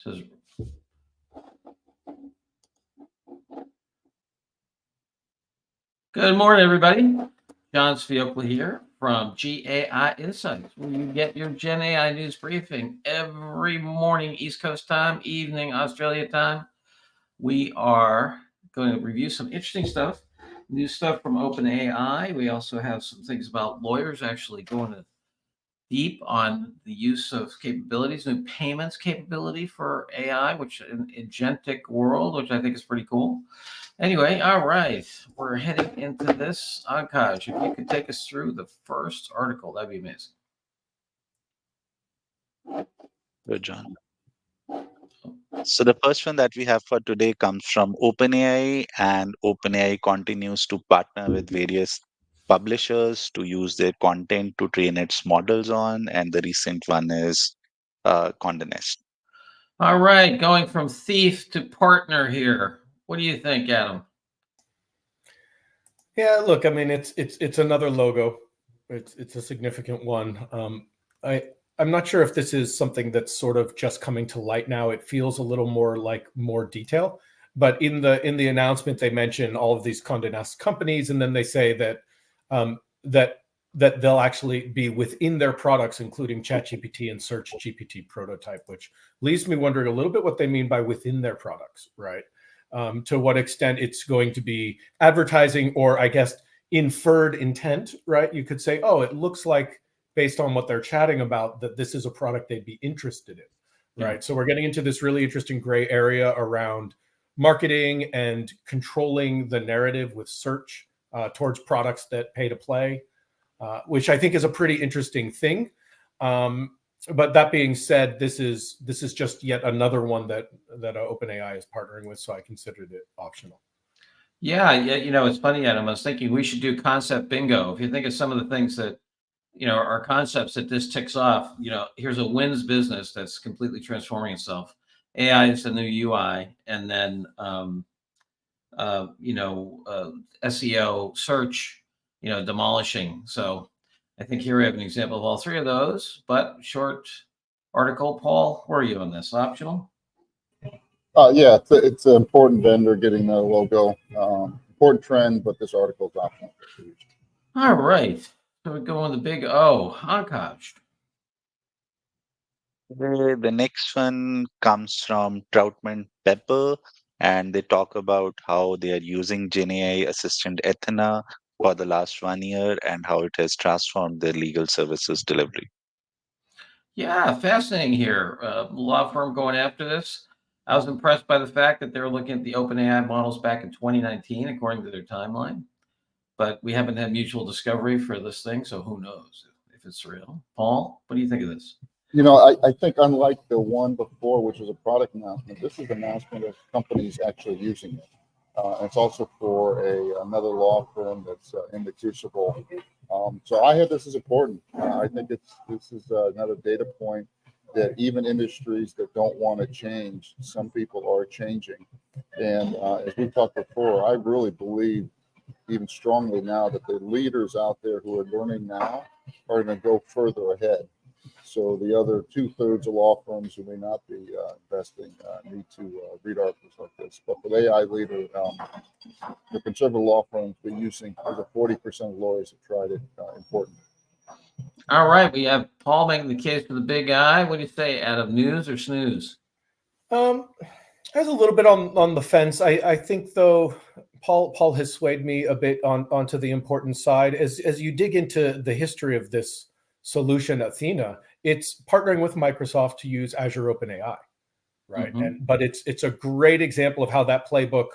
Says, good morning, everybody. John Sfiocla here from GAI Insights, where you get your Gen AI news briefing every morning, East Coast time, evening, Australia time. We are going to review some interesting stuff, new stuff from OpenAI. We also have some things about lawyers actually going deep on the use of capabilities, new payments capability for AI, which in agentic world, which I think is pretty cool. Anyway, all right, we're heading into this. Akash, if you could take us through the first article, that'd be amazing. Good, John. So the first one that we have for today comes from OpenAI, and OpenAI continues to partner with various publishers to use their content to train its models on, and the recent one is Condé Nast. All right, going from thief to partner here. What do you think, Adam? Yeah, look, I mean, it's another logo. It's a significant one. I'm not sure if this is something that's sort of just coming to light now. It feels a little more like more detail. But in the announcement, they mention all of these Condé Nast companies, and then they say that that they'll actually be within their products, including ChatGPT and Search GPT prototype, which leaves me wondering a little bit what they mean by within their products, right? To what extent it's going to be advertising, or I guess inferred intent, right? You could say, oh, it looks like, based on what they're chatting about, that this is a product they'd be interested in, right? Yeah. So we're getting into this really interesting gray area around marketing and controlling the narrative with search towards products that pay to play, which I think is a pretty interesting thing. But that being said, this is just yet another one that OpenAI is partnering with, so I considered it optional. Yeah, you know, it's funny, Adam. I was thinking we should do concept bingo. If you think of some of the things that, you know, are concepts that this ticks off, you know, here's a wins business that's completely transforming itself. AI is the new UI, and then, SEO, search, you know, demolishing. So I think here we have an example of all three of those, but short article. Paul, where are you on this? Optional? Yeah, it's an important vendor getting the logo. Important trend, but this article is optional. All right. So we go on the big O, Akash. The next one comes from Troutman Pepper, and they talk about how they are using GenAI assistant Athena for the last 1 year and how it has transformed their legal services delivery. Yeah, fascinating here. Law firm going after this. I was impressed by the fact that they were looking at the OpenAI models back in 2019, according to their timeline. But we haven't had mutual discovery for this thing, so who knows if it's real. Paul, what do you think of this? You know, I think unlike the one before, which was a product announcement, this is an announcement of companies actually using it. And it's also for another law firm that's in the crucible. So I have this as important. I think this is another data point that even industries that don't want to change, some people are changing. And as we talked before, I really believe even strongly now that the leaders out there who are learning now are going to go further ahead. So the other 2/3 of law firms who may not be investing need to read articles like this. But for the AI leader, the conservative law firms be using over 40% of lawyers have tried it. Important. All right, we have Paul making the case for the big I. What do you say, Adam? News or snooze? I was a little bit on the fence. I think, though, Paul has swayed me a bit onto the important side. As you dig into the history of this solution, Athena, it's partnering with Microsoft to use Azure OpenAI, right? Mm-hmm. But it's a great example of how that playbook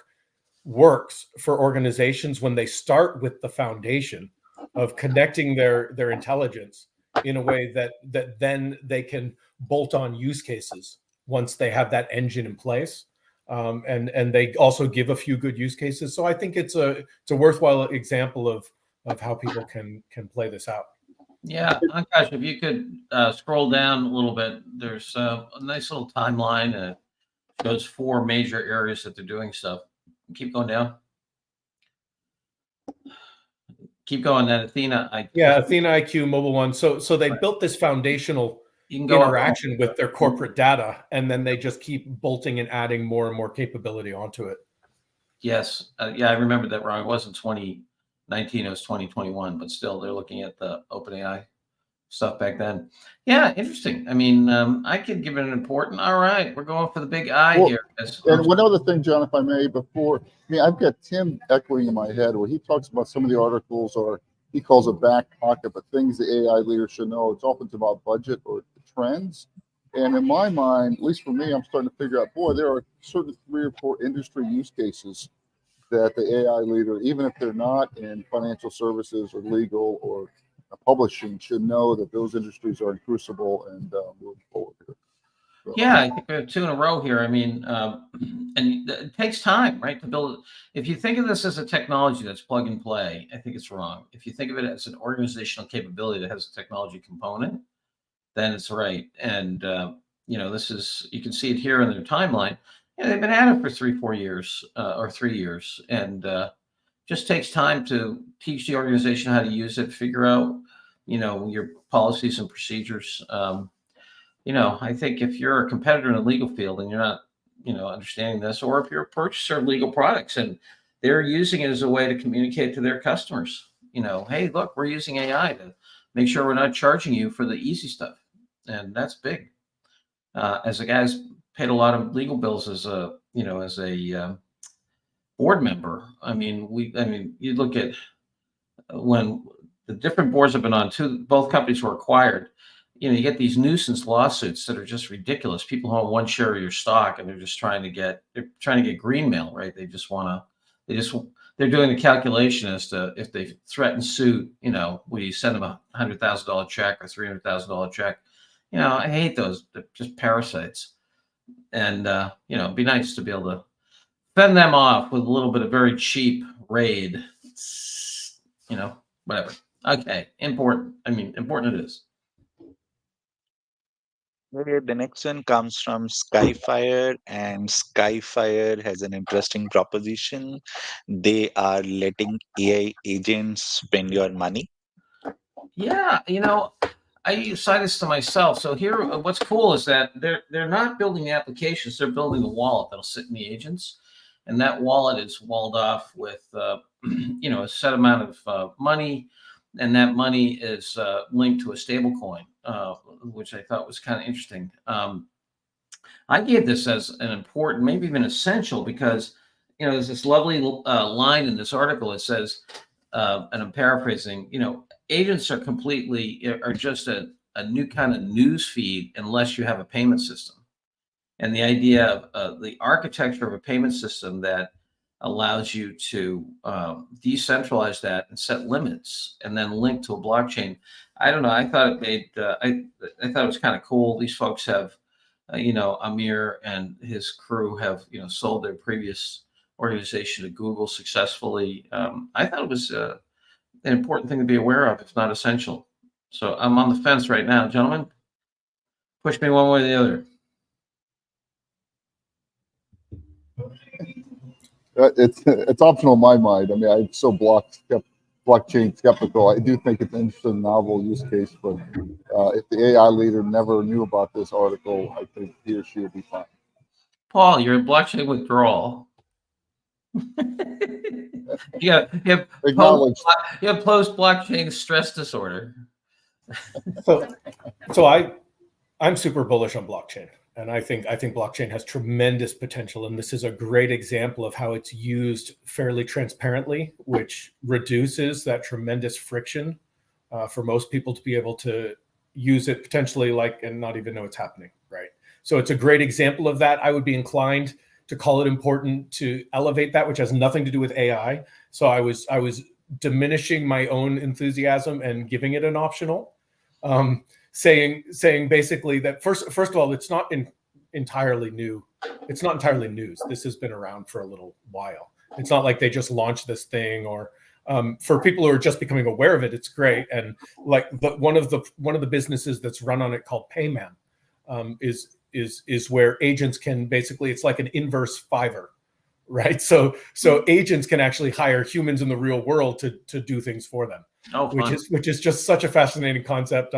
works for organizations when they start with the foundation of connecting their intelligence in a way that then they can bolt on use cases once they have that engine in place. And they also give a few good use cases. So I think it's a worthwhile example of how people can play this out. Yeah, Akash, if you could scroll down a little bit, there's a nice little timeline and it shows 4 major areas that they're doing stuff. Keep going down. Keep going. That Athena IQ. Yeah, Athena IQ Mobile One. So they built this foundational You can go up. interaction with their corporate data, and then they just keep bolting and adding more and more capability onto it. Yes. Yeah, I remember that wrong. It wasn't 2019, it was 2021, but still they're looking at the OpenAI stuff back then. Yeah, interesting. I mean, I could give it an important. All right, we're going for the big I Well, here. And one other thing, John, if I may, I've got Tim echoing in my head where he talks about some of the articles, or he calls it back pocket, but things the AI leaders should know. It's often about budget or trends. And in my mind, at least for me, I'm starting to figure out, boy, there are certain 3 or 4 industry use cases that the AI leader, even if they're not in financial services or legal or publishing, should know that those industries are crucible and moving forward here. So, Yeah, I think we have 2 in a row here. I mean, and it takes time, right, to build. If you think of this as a technology that's plug and play, I think it's wrong. If you think of it as an organizational capability that has a technology component, then it's right. And this is, you can see it here in their timeline. Yeah, they've been at it for 3 years, or 3 years, and just takes time to teach the organization how to use it, figure out, your policies and procedures. I think if you're a competitor in the legal field and you're not, understanding this, or if you're a purchaser of legal products and they're using it as a way to communicate to their customers, hey, look, we're using AI to make sure we're not charging you for the easy stuff. And that's big. As a guy's paid a lot of legal bills as a board member. I mean, you look at when the different boards have been on both companies were acquired. You get these nuisance lawsuits that are just ridiculous. People who own 1 share of your stock and they're just trying to get green mail, right? They're doing the calculation as to if they threaten suit, we send them $100,000 check or $300,000 check. I hate those. They're just parasites. And, it'd be nice to be able to fend them off with a little bit of very cheap raid, whatever. Okay. Important. Important it is. Okay, the next one comes from Skyfire, and Skyfire has an interesting proposition. They are letting AI agents spend your money. Yeah, I cite this to myself. So here, what's cool is that they're not building the applications; they're building a wallet that'll sit in the agents, and that wallet is walled off with, a set amount of money, and that money is linked to a stable coin, which I thought was kind of interesting. I gave this as an important, maybe even essential, because there's this lovely line in this article. It says, and I'm paraphrasing, agents are just a new kind of news feed unless you have a payment system. And the idea of the architecture of a payment system that allows you to decentralize that and set limits and then link to a blockchain. I don't know. I thought it made, I thought it was kind of cool. These folks have, Amir and his crew have, sold their previous organization to Google successfully. I thought it was an important thing to be aware of, if not essential. So I'm on the fence right now, gentlemen. Push me one way or the other. It's optional in my mind. I mean, I'm so blockchain skeptical. I do think it's an interesting, novel use case, but if the AI leader never knew about this article, I think he or she would be fine. Paul, you're in blockchain withdrawal. you have post blockchain stress disorder. So I'm super bullish on blockchain. And I think blockchain has tremendous potential. And this is a great example of how it's used fairly transparently, which reduces that tremendous friction for most people to be able to use it potentially and not even know it's happening, right? So it's a great example of that. I would be inclined to call it important to elevate that, which has nothing to do with AI. So I was diminishing my own enthusiasm and giving it an optional. Saying basically that first of all, it's not entirely new. It's not entirely news. This has been around for a little while. It's not like they just launched this thing, or for people who are just becoming aware of it, it's great. And but one of the businesses that's run on it called Payman is where agents can basically, it's like an inverse Fiverr, right? So agents can actually hire humans in the real world to do things for them. Oh, which is just such a fascinating concept.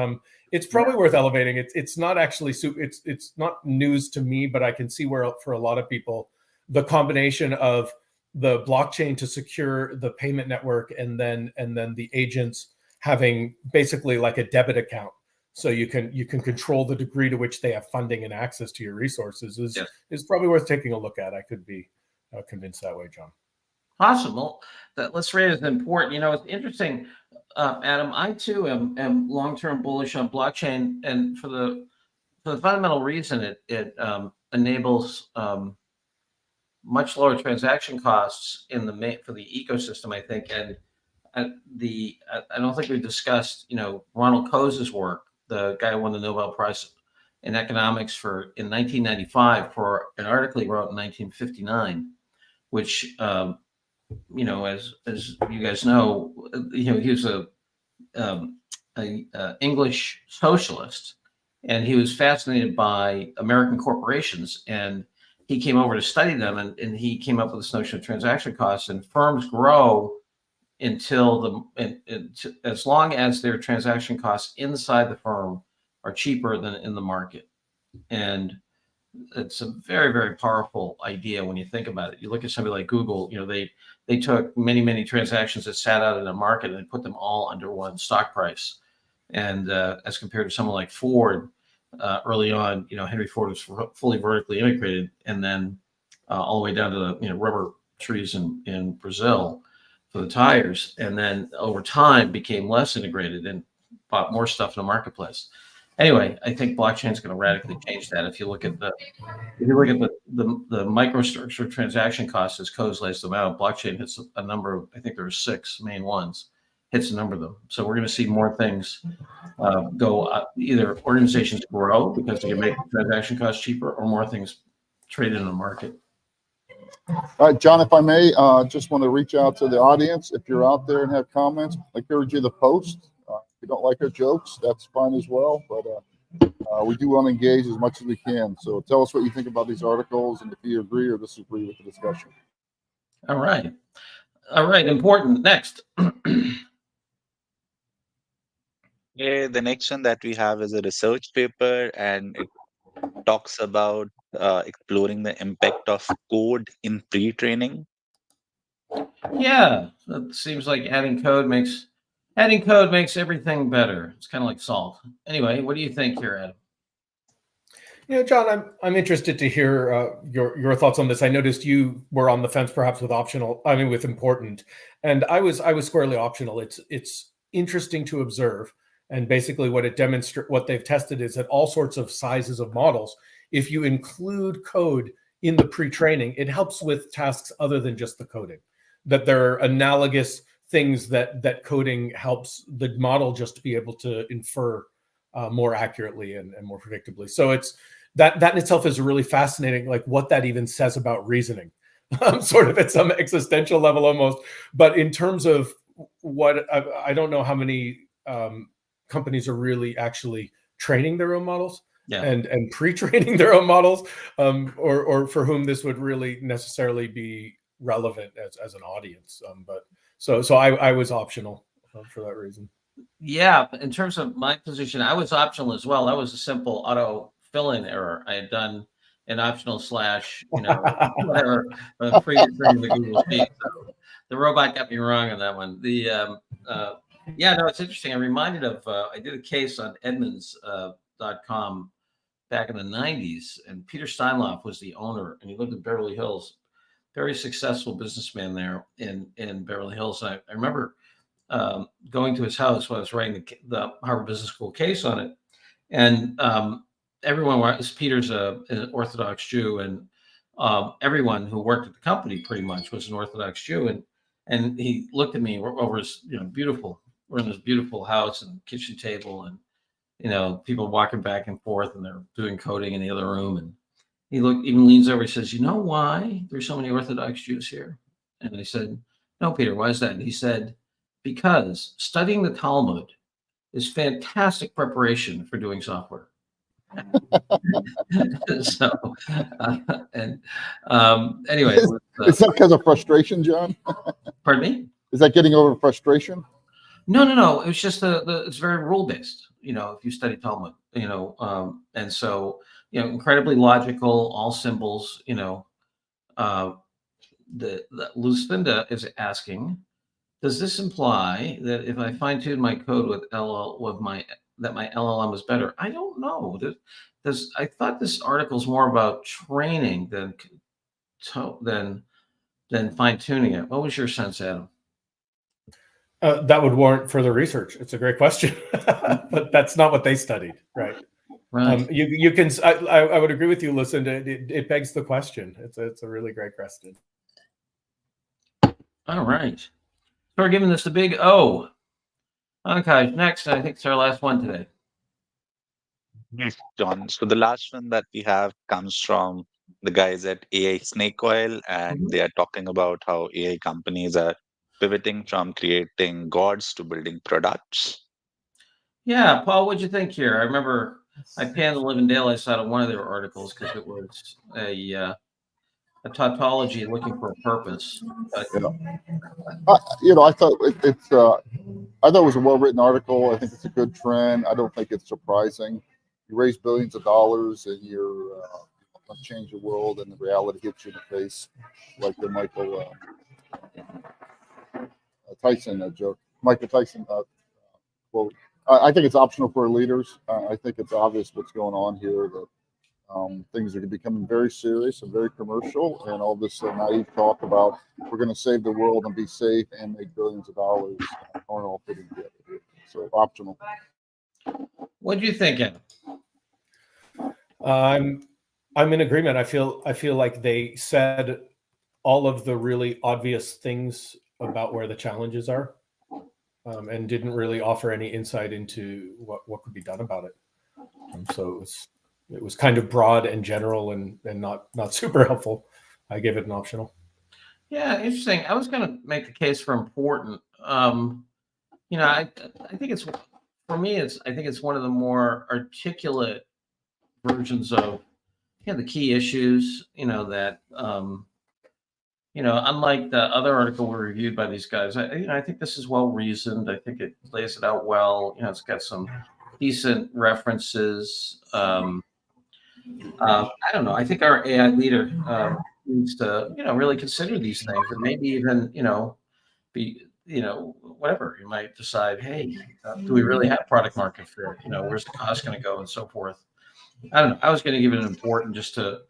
It's probably worth elevating. It's not actually it's not news to me, but I can see where for a lot of people, the combination of the blockchain to secure the payment network and then the agents having basically like a debit account, so you can control the degree to which they have funding and access to your resources is probably worth taking a look at. I could be convinced that way, John. Possible. That let's raise it important. It's interesting, Adam. I too am long-term bullish on blockchain, and for the fundamental reason it enables much lower transaction costs for the ecosystem, I think. And I don't think we've discussed, Ronald Coase's work, the guy who won the Nobel Prize in economics in 1995 for an article he wrote in 1959, which as you guys know, he was a English socialist, and he was fascinated by American corporations, and he came over to study them, and he came up with this notion of transaction costs. And firms grow until as long as their transaction costs inside the firm are cheaper than in the market. And it's a very, very powerful idea when you think about it. You look at somebody like Google, they took many, many transactions that sat out in the market and put them all under one stock price. And as compared to someone like Ford, early on, Henry Ford was fully vertically integrated, and then all the way down to the rubber trees in Brazil for the tires, and then over time became less integrated and bought more stuff in the marketplace. Anyway, I think blockchain is going to radically change that. If you look at the microstructure transaction costs as Coase lays them out, blockchain hits a number of, I think there are 6 main ones, hits a number of them. So we're going to see more things go, either organizations grow because they can make transaction costs cheaper, or more things traded in the market. All right, John, if I may, just want to reach out to the audience. If you're out there and have comments, I encourage you to post. If you don't like our jokes, that's fine as well. But we do want to engage as much as we can. So tell us what you think about these articles, and if you agree or disagree with the discussion. All right. Important. Next. Yeah, the next one that we have is a research paper, and it talks about exploring the impact of code in pre-training. Yeah, that seems like adding code makes everything better. It's kind of like salt. Anyway, what do you think here, Adam? John, I'm interested to hear your thoughts on this. I noticed you were on the fence, perhaps with important, and I was squarely optional. It's interesting to observe, and basically what they've tested is that all sorts of sizes of models, if you include code in the pre-training, it helps with tasks other than just the coding. That there are analogous things that coding helps the model just to be able to infer more accurately and more predictably. So it's that in itself is really fascinating, like what that even says about reasoning, sort of at some existential level almost. But in terms of what I don't know how many companies are really actually training their own models. Yeah. And pre-training their own models, or for whom this would really necessarily be relevant as an audience. But so I was optional for that reason. Yeah, in terms of my position, I was optional as well. That was a simple auto fill-in error. I had done an optional / whatever pre-training the Google Sheet. So the robot got me wrong on that one. It's interesting. I'm reminded of I did a case on Edmunds.com back in the 90s, and Peter Steinloff was the owner, and he lived in Beverly Hills. Very successful businessman there in Beverly Hills. And I remember going to his house when I was writing the Harvard Business School case on it, and everyone was Peter's an Orthodox Jew, and everyone who worked at the company pretty much was an Orthodox Jew, and he looked at me over his we're in this beautiful house and kitchen table, and people walking back and forth, and they're doing coding in the other room, and he even leans over, he says, "You know why there's so many Orthodox Jews here?" And I said, "No, Peter, why is that?" And he said, "Because studying the Talmud is fantastic preparation for doing software." So, anyway. Is that because of frustration, John? Pardon me? Is that getting over frustration? No. It's just it's very rule-based. if you study Talmud, and so, incredibly logical, all symbols, the Lucinda is asking, does this imply that if I fine tune my code with that my LLM is better? I don't know. I thought this article is more about training than fine tuning it. What was your sense, Adam? That would warrant further research. It's a great question, but that's not what they studied, right? Right. You can. I would agree with you, Lucinda. It begs the question. It's a really great question. All right. So we're giving this a big O. Okay, next, I think it's our last one today. Yes, John. So the last one that we have comes from the guys at AI Snake Oil, and they are talking about how AI companies are pivoting from creating gods to building products. Yeah, Paul, what'd you think here? I remember I panned the living daylights out of one of their articles because it was a tautology looking for a purpose. But, I thought I thought it was a well-written article. I think it's a good trend. I don't think it's surprising. You raise billions of dollars and you're going to change the world, and the reality hits you in the face, like the Michael Tyson joke. Michael Tyson quote. I think it's optional for leaders. I think it's obvious what's going on here, that things are becoming very serious and very commercial, and all this naive talk about we're going to save the world and be safe and make billions of dollars aren't all fitting together. So optional. what do you think, Adam? I'm in agreement. I feel like they said all of the really obvious things about where the challenges are, and didn't really offer any insight into what could be done about it. So it was kind of broad and general and not super helpful. I gave it an optional. Yeah, interesting. I was going to make the case for important. I think it's, for me, I think it's one of the more articulate versions of the key issues, that unlike the other article we reviewed by these guys, I think this is well reasoned. I think it lays it out well. It's got some decent references. I don't know. I think our AI leader needs to, really consider these things, and maybe even, be, whatever. You might decide, hey, do we really have product market fit? Where's the cost going to go, and so forth. I don't know. I was going to give it an important just to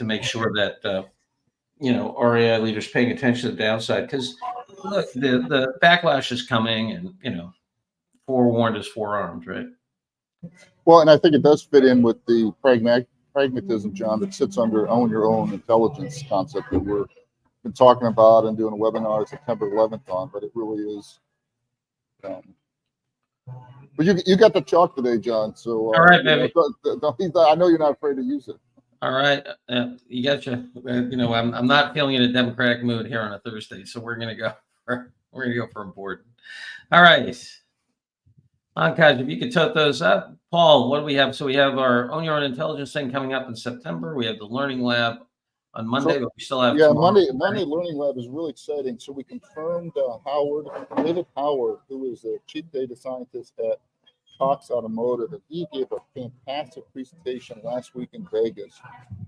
make sure that our AI leaders paying attention to the downside, because look, the backlash is coming, and forewarned is forearmed, right? Well, and I think it does fit in with the pragmatism, John, that sits under own your own intelligence concept that we're been talking about and doing a webinar September 11th on, but it really is. But you got the chalk today, John. So all right, baby. I know you're not afraid to use it. All right, you gotcha. I'm not feeling in a democratic mood here on a Thursday, so we're gonna go for important. All right, guys, if you could tote those up, Paul. What do we have? So we have our Own Your Own Intelligence thing coming up in September. We have the Learning Lab on Monday, but we still have Monday Learning Lab is really exciting. So we confirmed David Howard, who is a chief data scientist at Cox Automotive, and he gave a fantastic presentation last week in Vegas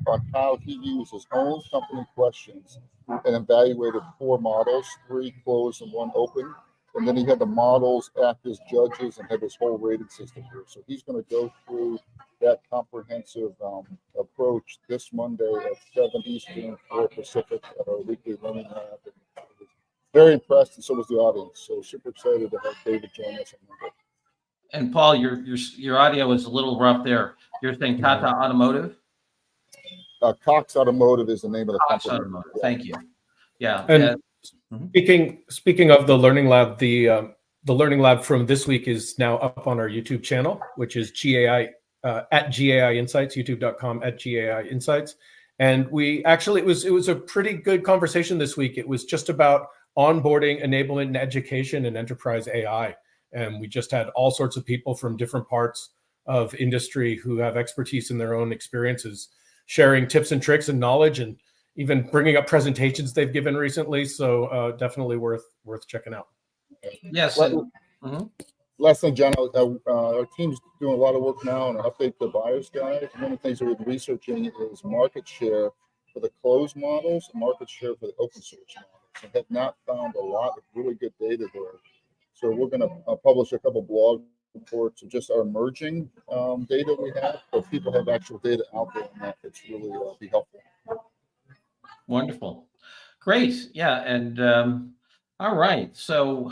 on how he used his own company questions and evaluated 4 models, 3 closed and 1 open. And then he had the models act as judges and have his whole rating system here. So he's going to go through that comprehensive approach this Monday at 7 Eastern, 4 Pacific at our weekly learning lab. Very impressed, and so was the audience. So super excited to have David join us on Monday. And Paul, your audio was a little rough there. You're saying Tata Automotive? Cox Automotive is the name of the Cox company. Automotive. Thank you. Yeah. And speaking of the Learning Lab, the Learning Lab from this week is now up on our YouTube channel, which is GAI at GAI Insights, youtube.com at GAI Insights. And it was a pretty good conversation this week. It was just about onboarding, enablement, and education and enterprise AI. And we just had all sorts of people from different parts of industry who have expertise in their own experiences, sharing tips and tricks and knowledge, and even bringing up presentations they've given recently. So definitely worth checking out. Yes. last thing, John, our team's doing a lot of work now on an update to the buyer's guide. One of the things that we've been researching is market share for the closed models and market share for the open source models. We have not found a lot of really good data there. So we're going to publish a couple blog reports of just our emerging data we have, but people have actual data out there on that. It's really be helpful. Wonderful. Great. Yeah. And all right. So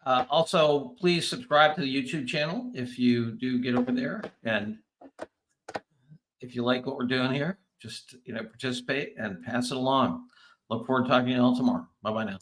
also, please subscribe to the YouTube channel if you do get over there. And if you like what we're doing here, just participate and pass it along. Look forward to talking to you all tomorrow. Bye-bye now.